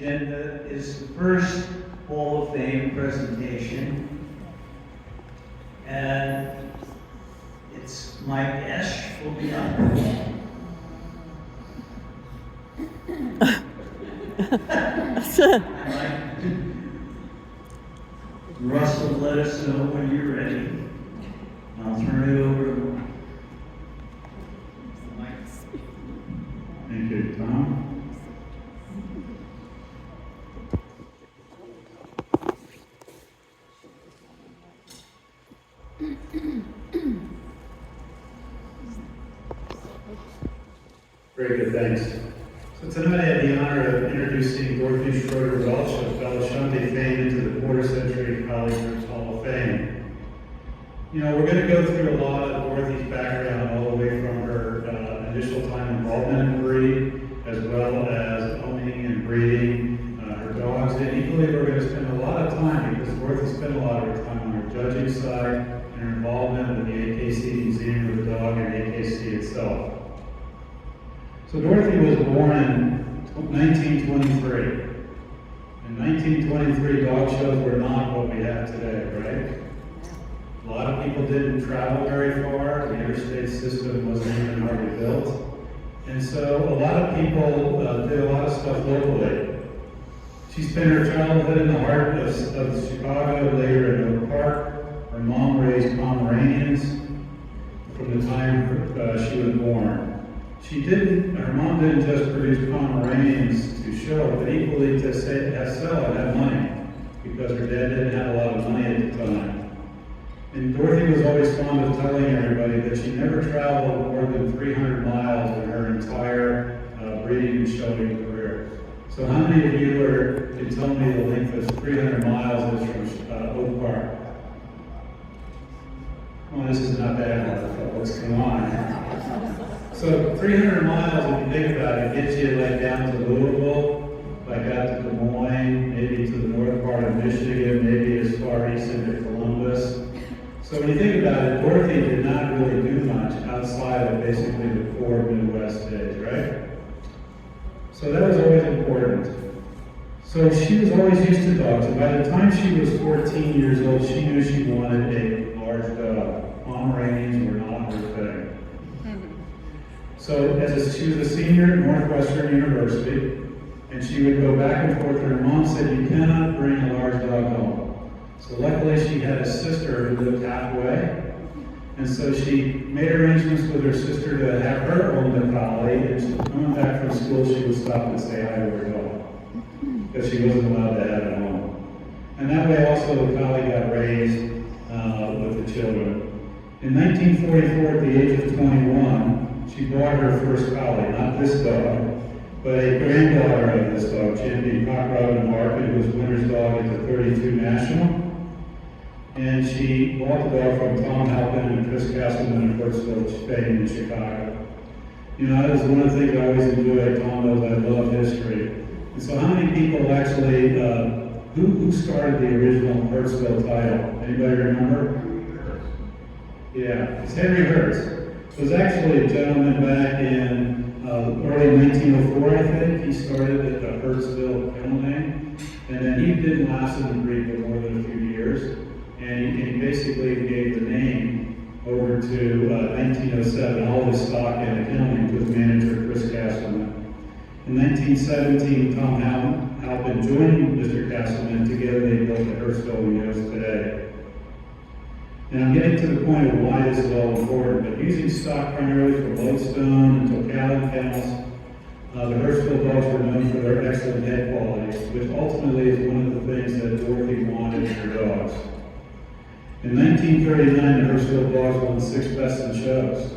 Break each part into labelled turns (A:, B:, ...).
A: And is the first Hall of Fame presentation. And it's Mike Esch will be up. Russell, let us know when you're ready. I'll turn it over to Mike.
B: Thank you, Tom. Very good, thanks. So tonight I have the honor of introducing Dorothy Schroeder Welsh of Welsh fame into the quarter-century College Hall of Fame. You know, we're going to go through a lot of Dorothy's background, all the way from her initial time involvement in breed, as well as owning and breeding her dogs. And equally, we're going to spend a lot of time, because Dorothy spent a lot of her time on her judging side and her involvement with the AKC Museum of the Dog and AKC itself. So Dorothy was born in 1923. In 1923, dog shows were not what we have today, right? A lot of people didn't travel very far. The interstate system wasn't even hardly built. And so a lot of people did a lot of stuff locally. She spent her childhood in the heart of Chicago, later in Oak Park. Her mom raised Pomeranians from the time she was born. Her mom didn't just produce Pomeranians to show, but equally to sell and have money, because her dad didn't have a lot of money at the time. And Dorothy was always fond of telling everybody that she never traveled more than 300 miles in her entire breeding and showing career. So how many of you can tell me the length of 300 miles is from Oak Park? Well, this is not bad, folks. Come on. So 300 miles, if you think about it, gets you like down to Louisville, like out to Des Moines, maybe to the north part of Michigan, maybe as far east into Columbus. So when you think about it, Dorothy did not really do much outside of basically the core Midwest states, right? So that was always important. So she was always used to dogs, and by the time she was 14 years old, she knew she wanted a large dog. Pomeranians were not her thing. So she was a senior at Northwestern University, and she would go back and forth, and her mom said, "You cannot bring a large dog home." So luckily she had a sister who lived halfway, and so she made arrangements with her sister to have her own the collie, and coming back from school she would stop and say hi to her dog, because she wasn't allowed to have it home. And that way also the collie got raised with the children. In 1944, at the age of 21, she bought her first collie, not this dog, but a granddaughter of this dog, Champion Cock Robin Market, who was winner's dog at the 32 National. And she bought the dog from Tom Halpin and Chris Castleman of Hurtsville, Spain, in Chicago. You know, that was one of the things I always enjoyed. Tom knows I love history. And so how many people actually, who started the original Hurtsville title? Anybody remember? Yeah, it's Henry Hertz. It was actually a gentleman back in early 1904, I think. He started at the Hurtsville kennel name, and then he didn't last in the breed for more than a few years, and he basically gave the name over to 1907, all his stock and the kennel name, with manager Chris Castleman. In 1917, Tom Halpin joined Mr. Castleman. Together they built the Hurtsville we know today. And I'm getting to the point of why this is all important, but using stock primarily for Lodestone and Tocalin kennels, the Hurtsville dogs were known for their excellent head qualities, which ultimately is one of the things that Dorothy wanted in her dogs. In 1939, the Hurtsville dogs won 6 Best in Shows.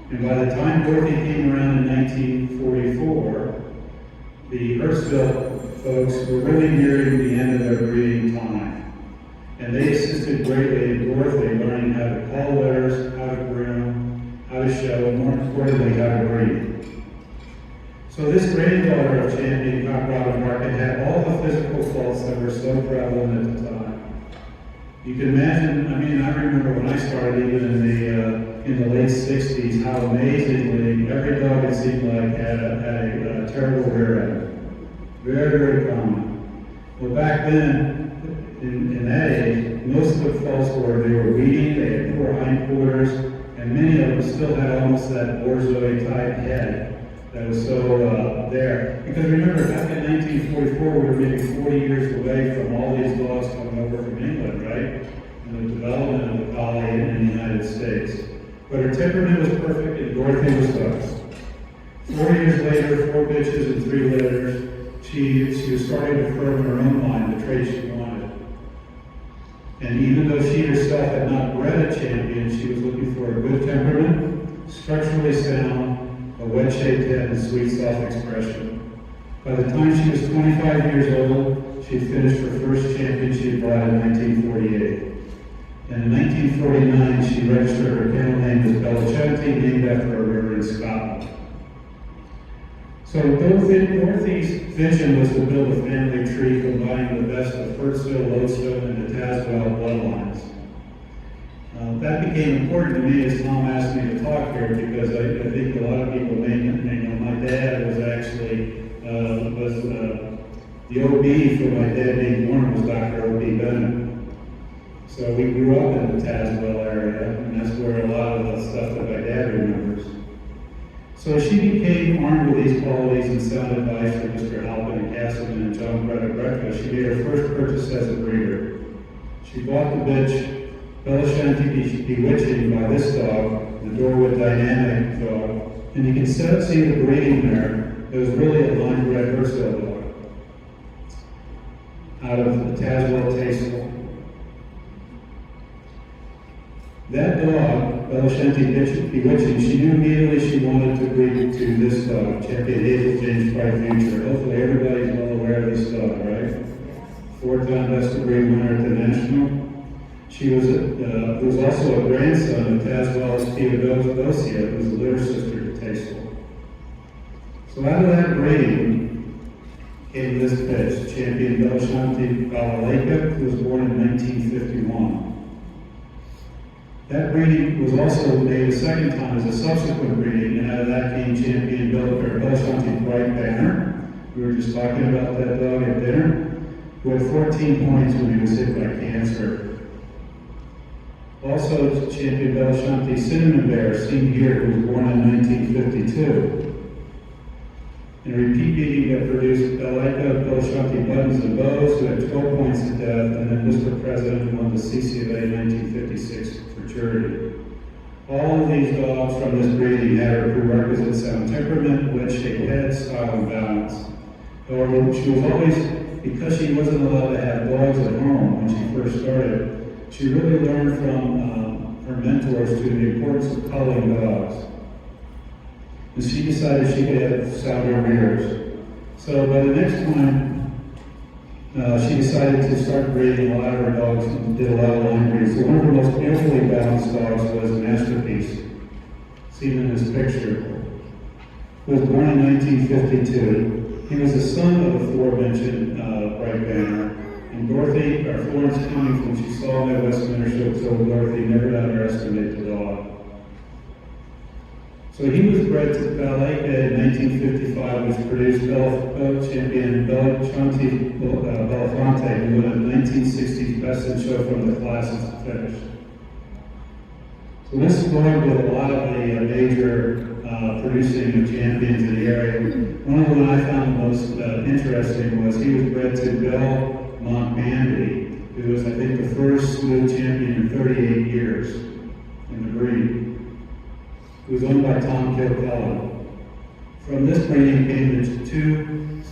B: And by the time Dorothy came around in 1944, the Hurtsville folks were really nearing the end of their breeding time. And they assisted greatly in Dorothy learning how to call litters, how to groom, how to show, and more importantly, how to breed. So this granddaughter of Champion Cock Robin Market had all the physical faults that were so prevalent at the time. You can imagine, I remember when I started even in the late 60s, how amazingly every dog it seemed like had a terrible rear end. Very, very common. Well, back then, in that age, most of the foals they were weedy, they had poor hindquarters, and many of them still had almost that borzoi type head that was so there. Because remember, back in 1944, we were maybe 40 years away from all these dogs coming over from England, right? And the development of the collie in the United States. But her temperament was perfect, and Dorothy was hooked. 4 years later, 4 bitches and 3 litters, she was starting to firm in her own mind the trait she wanted. And even though she herself had not bred a champion, she was looking for a good temperament, structurally sound, a wedge-shaped head, and sweet self-expression. By the time she was 25 years old, she had finished her first champion she had brought in 1948. And in 1949, she registered her kennel name as Bellicenti, named after a river in Scotland. So Dorothy's vision was to build a family tree combining the best of Hertzville, Lodestone, and the Tazewell bloodlines. That became important to me as Tom asked me to talk here because I think a lot of people may know my dad was actually the OB for my dad being born was Dr. O.B. Bennett. So we grew up in the Tazewell area, and that's where a lot of the stuff that my dad remembers. So she became armed with these qualities and sound advice from Mr. Halpin and Castleman and John Breakfast. She made her first purchase as a breeder. She bought the bitch Bellicenti Bewitching by this dog, the Dorwood Dynamic dog, and you can see the breeding there. It was really a line-bred Hertzville dog out of the Tazewell Tasteful. That dog, Bellicenti Bewitching, she knew immediately she wanted to breed to this dog, Champion Hazel James Pride Future. Hopefully everybody's well aware of this dog, right? 4-time best of breed winner at the National. She was also a grandson of Tazewell's Theodosia, who's a litter sister to Tasteful. So out of that breeding came this bitch, Champion Bellicenti Balalaika, who was born in 1951. That breeding was also made a second time as a subsequent breeding, and out of that came Champion Bellicenti Bright Banner. We were just talking about that dog at dinner, who had 14 points when he was hit by cancer. Also, Champion Bellicenti Cinnamon Bear, seen here, who was born in 1952. In a repeat breeding that produced Bellicenti Buttons and Bows, who had 12 points to death, and then Mr. President won the CCFA 1956 for charity. All of these dogs from this breeding had her prerequisite sound temperament, wedge-shaped head, style, and balance. However, she was always, because she wasn't allowed to have dogs at home when she first started, she really learned from her mentors to the importance of culling dogs. And she decided she could have sounder rears. So by the next time, she decided to start breeding a lot of her dogs and did a lot of line breeds. So one of her most beautifully balanced dogs was Masterpiece, seen in this picture. He was born in 1952. He was the son of the aforementioned Bright Banner. And Dorothy, or Florence Cummings, when she saw him at Westminster, told Dorothy never to underestimate the dog. So he was bred to Balalaika in 1955, which produced Champion Bellicenti Belafonte, who won a 1960s Best in Show from the classes to finish. So this is going with a lot of the major producing of champions in the area. One of the ones I found the most interesting was he was bred to Bell Montmandy, who was, I think, the first smooth champion in 38 years in the breed. It was owned by Tom Kilcullen. From this breeding came the two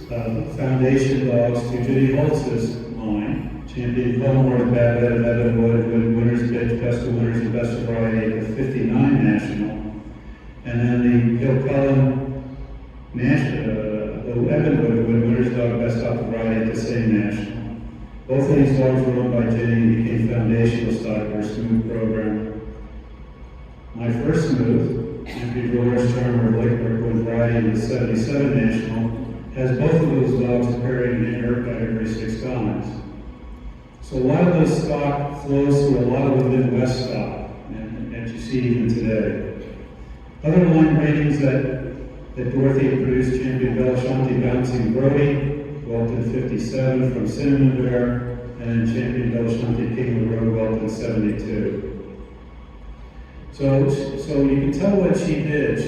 B: foundation dogs to Judy Holtz's line, Champion Cullimore, Bad Bed of Evanwood, Winners Bitch, Best of Winners, and Best of Variety at the 59 National. And then the Kilcullen Evanwood Winners Dog Best of Variety at the same National. Both of these dogs were owned by Jenny and became foundational stock for a smooth program. My first smooth, Champion Rollers Charmer of Lake Brookwood variety in the 77 National, has both of those dogs appearing in her every 6 times. So a lot of this stock flows through a lot of the Midwest stock, and you see even today. Other line ratings that Dorothy had produced, Champion Bellicenti Bouncing Brody, who Welton 57 from Cinnamon Bear, and then champion Belshanti King of the Road Welton 72. So you can tell what she did.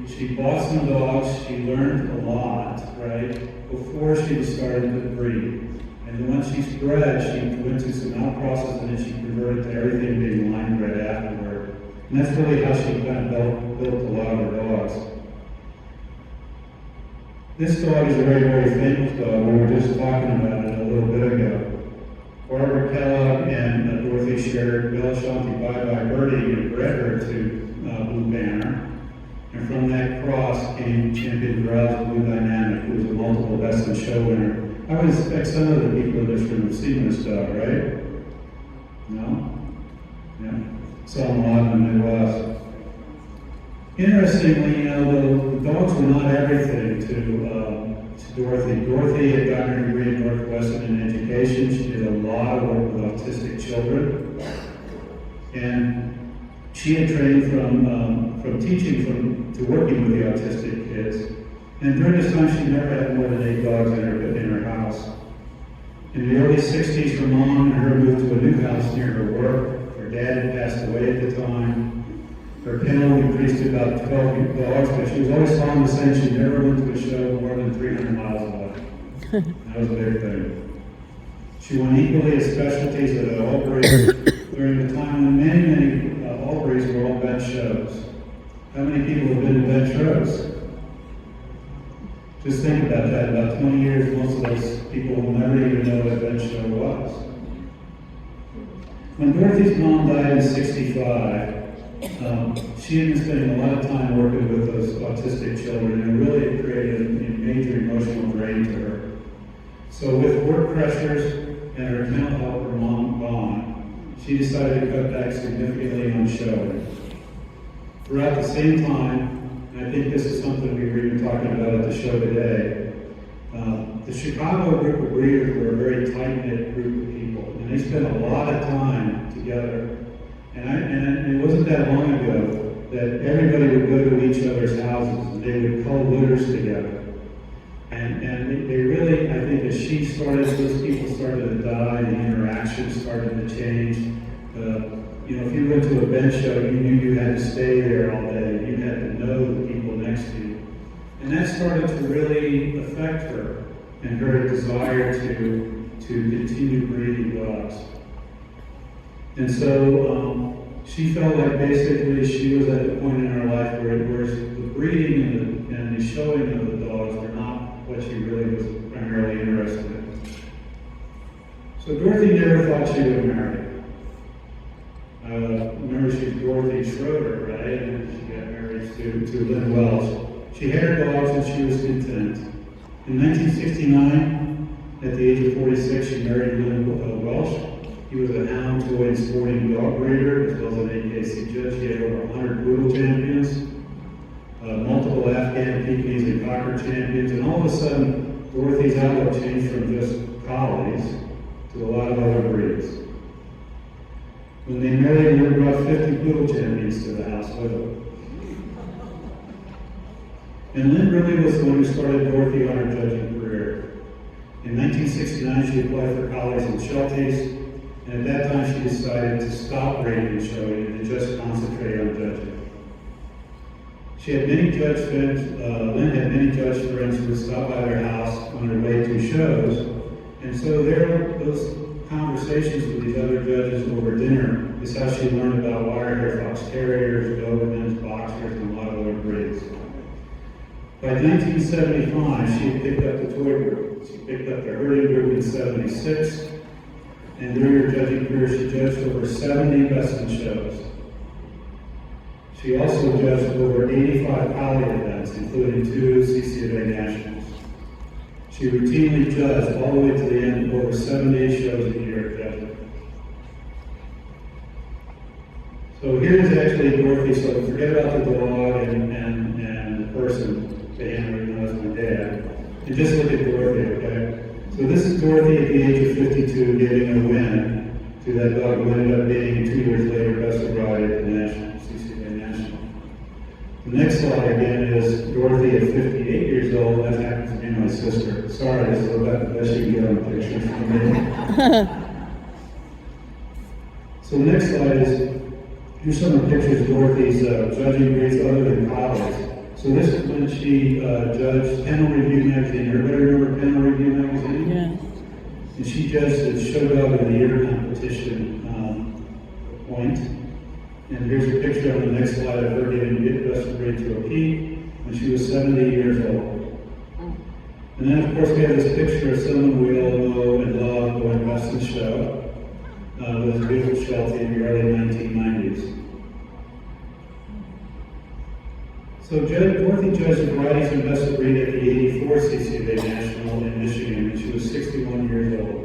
B: She bought some dogs, she learned a lot, right, before she started to breed. And then once she's bred, she went through some out process and then she converted to everything being line bred afterward. And that's really how she kind of built a lot of her dogs. This dog is a very, very famous dog. We were just talking about it a little bit ago. Barbara Kellogg and Dorothy shared Belshanti Bye-Bye Birdie and bred her to Blue Banner. And from that cross came champion Browse Blue Dynamic, who was a multiple best in show winner. I would expect some of the people in this room have seen this dog, right? No? Yeah. Saw them a lot in the Midwest. Interestingly, the dogs were not everything to Dorothy. Dorothy had gotten her degree at Northwestern in education. She did a lot of work with autistic children. And she had trained from teaching to working with the autistic kids. And during this time, she never had more than 8 dogs in her house. In the early 60s, her mom and her moved to a new house near her work. Her dad had passed away at the time. Her kennel increased to about 12 dogs, but she was always fond of saying she never went to a show more than 300 miles away. That was a big thing. She won equally as specialties at the all breeds during the time when many all breeds were all bench shows. How many people have been to bench shows? Just think about that. About 20 years, most of those people will never even know what a bench show was. When Dorothy's mom died in '65, she had been spending a lot of time working with those autistic children, and it really created a major emotional drain to her. So with work pressures and her mental health her mom gone, she decided to cut back significantly on showing. Throughout the same time, and I think this is something we were even talking about at the show today, the Chicago group of breeders were a very tight-knit group of people, and they spent a lot of time together. And it wasn't that long ago that everybody would go to each other's houses and they would cull litters together. And they really, I think, as she started, those people started to die, the interactions started to change. If you went to a bench show, you knew you had to stay there all day. You had to know the people next to you. And that started to really affect her and her desire to continue breeding dogs. And so she felt like basically she was at the point in her life where the breeding and the showing of the dogs were not what she really was primarily interested in. So Dorothy never thought she would marry. Remember, she's Dorothy Schroeder, right? And she got married to Lynn Welsh. She had her dogs and she was content. In 1969, at the age of 46, she married Lynn Welsh. He was a hound, toy, and sporting dog breeder, as well as an AKC judge. He had over 100 poodle champions, multiple Afghan Pekingese and Cocker champions, and all of a sudden, Dorothy's outlook changed from just collies to a lot of other breeds. When they married, Lynn brought 50 poodle champions to the house with them. And Lynn really was the one who started Dorothy on her judging career. In 1969, she applied for collies and shelties. And at that time, she decided to stop breeding and showing and to just concentrate on judging. She had many judge friends, Lynn had many judge friends who would stop by their house on their way to shows. And so those conversations with these other judges over dinner is how she learned about wire-hair fox terriers, Dobermans, boxers, and a lot of other breeds. By 1975, she had picked up the toy group. She picked up the herding group in '76. And during her judging career, she judged over 70 Western shows. She also judged over 85 collie events, including 2 CCFA Nationals. She routinely judged all the way to the end over 78 shows a year at judging. So here's actually Dorothy, so forget about the dog and the person, the handler, even though it's my dad, and just look at Dorothy, okay? So this is Dorothy at the age of 52 giving a win to that dog who ended up being 2 years later best of ride at the National, CCA National. The next slide again is Dorothy at 58 years old. That happens to be my sister. Sorry, this is about the best you can get on a picture from me. So the next slide is, here's some of the pictures of Dorothy's judging grades other than college. So this is when she judged Kennel Review Magazine. Everybody remember Kennel Review Magazine?
C: Yeah.
B: And she judged the show dog in the year competition point. And here's a picture on the next slide of her getting best grade to a P when she was 70 years old. And then of course we have this picture of someone we all know and love going best in show. With a beautiful Sheltie in the early 1990s. So Dorothy judged varieties and best of breed at the 84 CCBA National in Michigan, and she was 61 years old.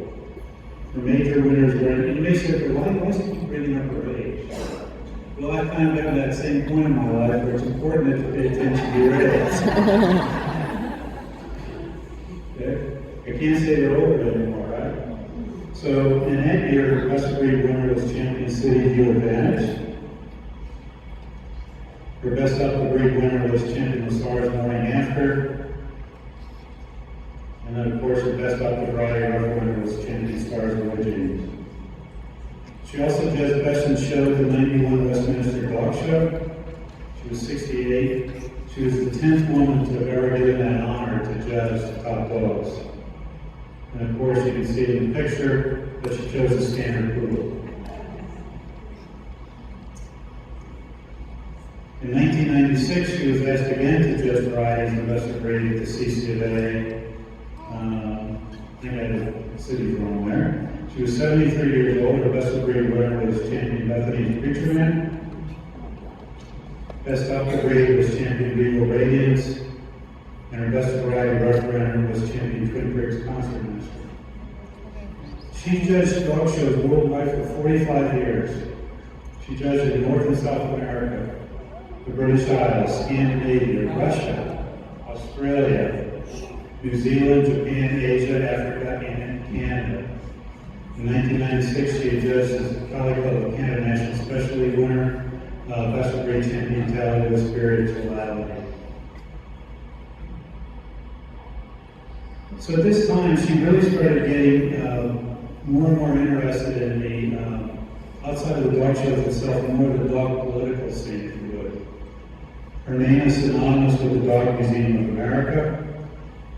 B: Her major winners were, and you may say, why is she bringing up her age? Well, I found out at that same point in my life where it's important to pay attention to your age. Okay? I can't say they're older anymore, right? So in that year, her best breed winner was Champion City View Advantage. Her best up to breed winner was Champion Stars Morning After. And then of course her best up to variety rough winner was Champion Stars Origins. She also judged best in show at the 91 Westminster Dog Show. She was 68. She was the 10th woman to have ever given that honor to judge the top dogs. And of course, you can see in the picture that she chose the standard poodle. In 1996, she was asked again to judge varieties and best of breed at the CCBA. I had the city wrong there. She was 73 years old. Her best of breed winner was Champion Bethany's Preacher Man. Best up to breed was Champion Regal Radiance. And her best variety rough winner was Champion Twin Creeks Concert Master. She judged dog shows worldwide for 45 years. She judged in North and South America, the British Isles, Scandinavia, Russia, Australia, New Zealand, Japan, Asia, Africa, and Canada. In 1996, she judged as the Collie Club of Canada National Specialty winner, best of breed champion, Talladega Spirituality. So at this time, she really started getting more and more interested in the, outside of the dog shows itself, more the dog political scene, if you would. Her name is synonymous with the Dog Museum of America.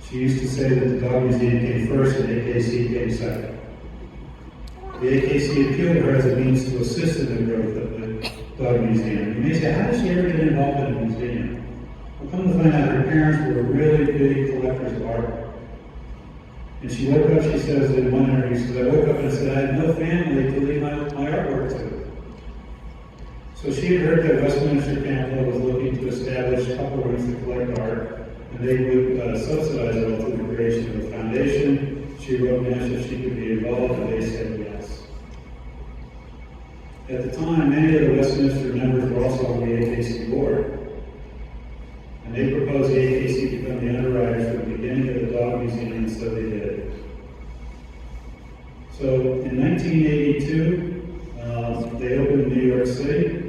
B: She used to say that the Dog Museum came first and AKC came second. The AKC appealed to her as a means to assist in the growth of the Dog Museum. You may say, how did she ever get involved in a museum? Well, come to find out, her parents were really big collectors of art. And she woke up, she says in one interview, she says, I woke up and I said, I had no family to leave my artwork to. So she had heard that Westminster Capital was looking to establish a couple rooms to collect art, and they would subsidize it all through the creation of a foundation. She wrote and asked if she could be involved, and they said yes. At the time, many of the Westminster members were also on the AKC board. And they proposed the AKC become the underwriters for the beginning of the Dog Museum, and so they did. So in 1982, they opened in New York City.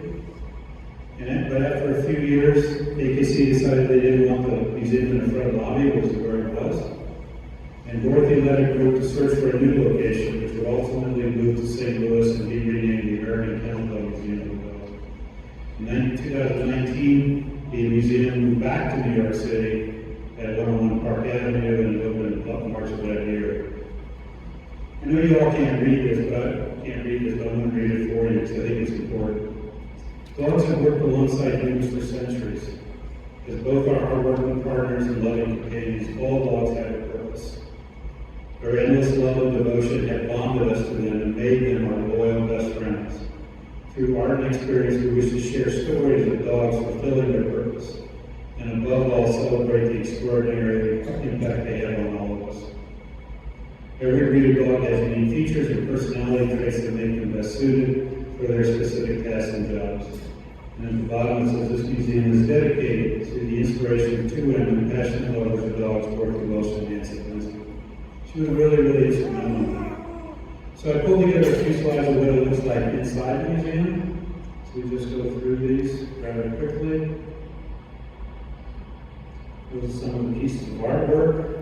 B: But after a few years, AKC decided they didn't want the museum in the front lobby, which is where it was. And Dorothy led a group to search for a new location, which would ultimately move to St. Louis and be renamed the American Kennel Club Museum of the World. In 2019, the museum moved back to New York City at 101 Park Avenue, and it opened in March of that year. I know you all can't read this, but I'm going to read it for you because I think it's important. Dogs have worked alongside humans for centuries. As both our hardworking partners and loving companions, all dogs have a purpose. Their endless love and devotion have bonded us to them and made them our loyal best friends. Through art and experience, we wish to share stories of dogs fulfilling their purpose, and above all, celebrate the extraordinary impact they have on all of us. Every breed of dog has unique features and personality traits that make them best suited for their specific tasks and jobs. And at the bottom it says this museum is dedicated to the inspiration of two women, passionate lovers of dogs, Dorothy Welsh and Nancy Lindsay. She was really instrumental in that. So I pulled together a few slides of what it looks like inside the museum. So we just go through these rather quickly. Those are some of the pieces of artwork.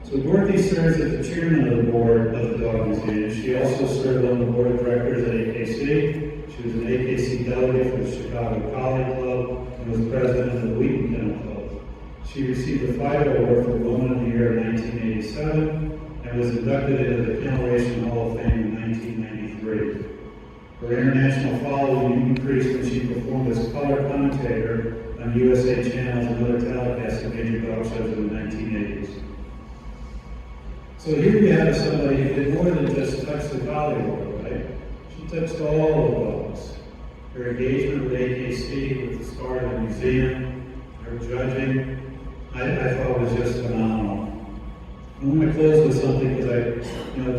B: So Dorothy serves as the chairman of the board of the Dog Museum. She also served on the board of directors at AKC. She was an AKC delegate for the Chicago Collie Club and was president of the Wheaton Kennel Club. She received the FIDO Award for Woman of the Year in 1987 and was inducted into the Kennelation Hall of Fame in 1993. Her international following increased when she performed as color commentator on USA channels and other telecasts of major dog shows in the 1980s. So here we have somebody who did more than just touch the collie world, right? She touched all the dogs. Her engagement with AKC, with the start of the museum, her judging, I thought was just phenomenal. I'm going to close with something because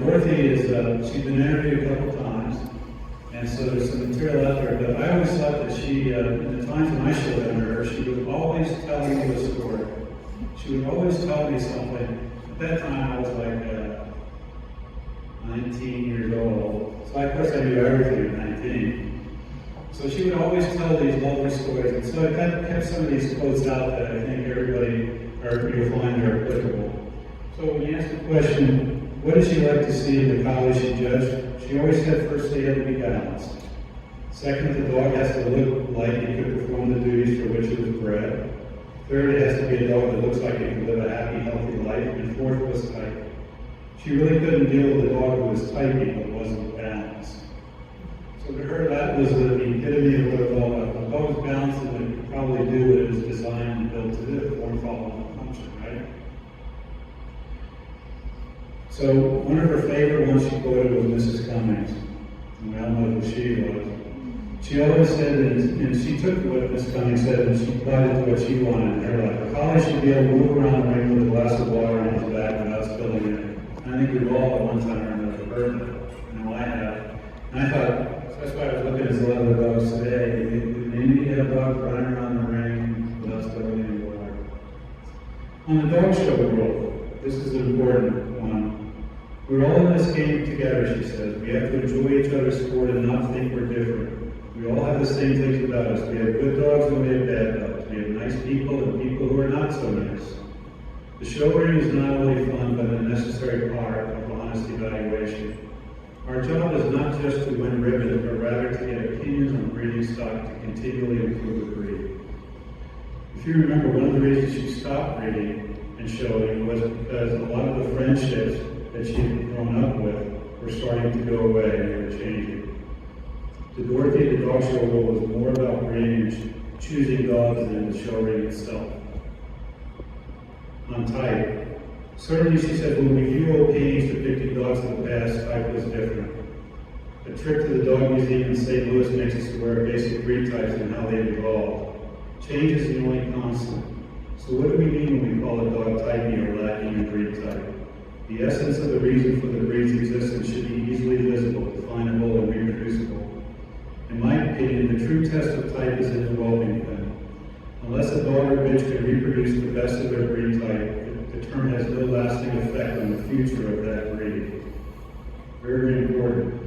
B: Dorothy is, she's been interviewed a couple times, and so there's some material out there, but I always thought that she, in the times when I showed under her, she was always telling me a story. She would always tell me something. At that time, I was like 19 years old, so of course I knew everything at 19. So she would always tell these lovely stories, and so I kept some of these quotes out that I think you'll find are applicable. So when you ask the question, what did she like to see in the collie she judged? She always said first they had to be balanced. Second, the dog has to look like it could perform the duties for which it was bred. Third, it has to be a dog that looks like it can live a happy, healthy life. And fourth was tight. She really couldn't deal with a dog who was tight but wasn't balanced. So to her, that was the epitome of what a dog was. A dog was balanced and it could probably do what it was designed and built to do, form, follow, and function, right? So one of her favorite ones she quoted was Mrs. Cummings. And we all know who she was. She always said, and she took what Miss Cummings said and she applied it to what she wanted in her life. A collie should be able to move around the ring with a glass of water on his back without spilling it. And I think we've all at one time or another heard that. I have. And I thought, that's why I was looking at some other dogs today. They need to have dogs running around the ring without spilling any water. On the dog show world, this is an important one. We're all in this game together, she says. We have to enjoy each other's sport and not think we're different. We all have the same things about us. We have good dogs and we have bad dogs. We have nice people and people who are not so nice. The show ring is not only fun, but a necessary part of honest evaluation. Our job is not just to win ribbons, but rather to get opinions on breeding stock to continually improve the breed. If you remember, one of the reasons she stopped breeding and showing was because a lot of the friendships that she had grown up with were starting to go away and they were changing. To Dorothy, the dog show world was more about breeding and choosing dogs than the show ring itself. On type, certainly she said when we view old paintings depicting dogs of the past, type was different. A trip to the dog museum in St. Louis makes us aware of basic breed types and how they've evolved. Change is the only constant. So what do we mean when we call a dog typey or lacking a breed type? The essence of the reason for the breed's existence should be easily visible, definable, and reproducible. In my opinion, the true test of type is in the whelping pen. Unless a dog or bitch can reproduce the best of their breed type, the term has no lasting effect on the future of that breed. Very, very important.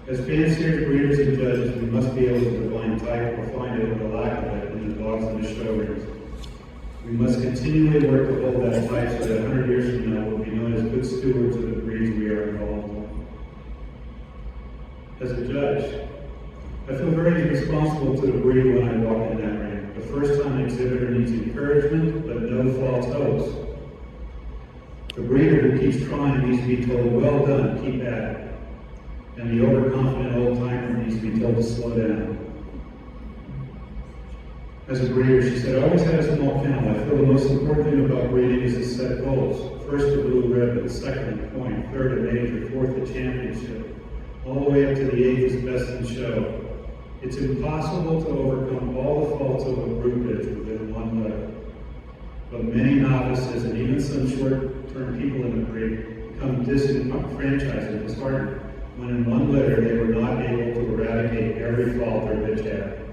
B: As fancier breeders and judges, we must be able to define type or find it or the lack of it in the dogs in the show rings. We must continually work to hold that type so that 100 years from now we'll be known as good stewards of the breeds we are involved in. As a judge, I feel very responsible to the breed when I walk in that ring. The first-time exhibitor needs encouragement, but no false hopes. The breeder who keeps trying needs to be told, well done, keep at it. And the overconfident old-timer needs to be told to slow down. As a breeder, she said, I always had a small kennel. I feel the most important thing about breeding is to set goals. First, a blue ribbon, second, a point, third, a major, fourth, a championship, all the way up to the 8th is best in show. It's impossible to overcome all the faults of a broodage within one letter. But many novices and even some short-term people in the breed become disenfranchised and disheartened when in one litter they were not able to eradicate every fault their bitch had.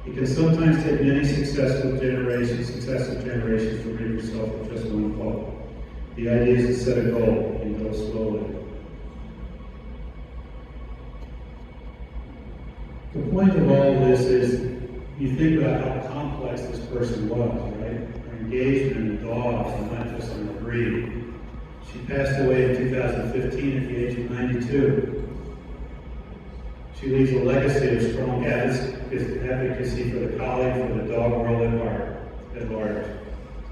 B: It can sometimes take many successive generations to rid yourself of just one fault. The idea is to set a goal and go slowly. The point of all of this is, you think about how complex this person was, right? Her engagement in dogs and not just on the breed. She passed away in 2015 at the age of 92. She leaves a legacy of strong advocacy for the collie, for the dog world at large.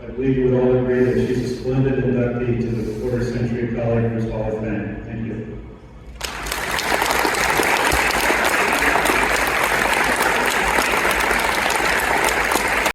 B: I believe you would all agree that she's a splendid inductee to the quarter-century Collie Hall of Fame. Thank you.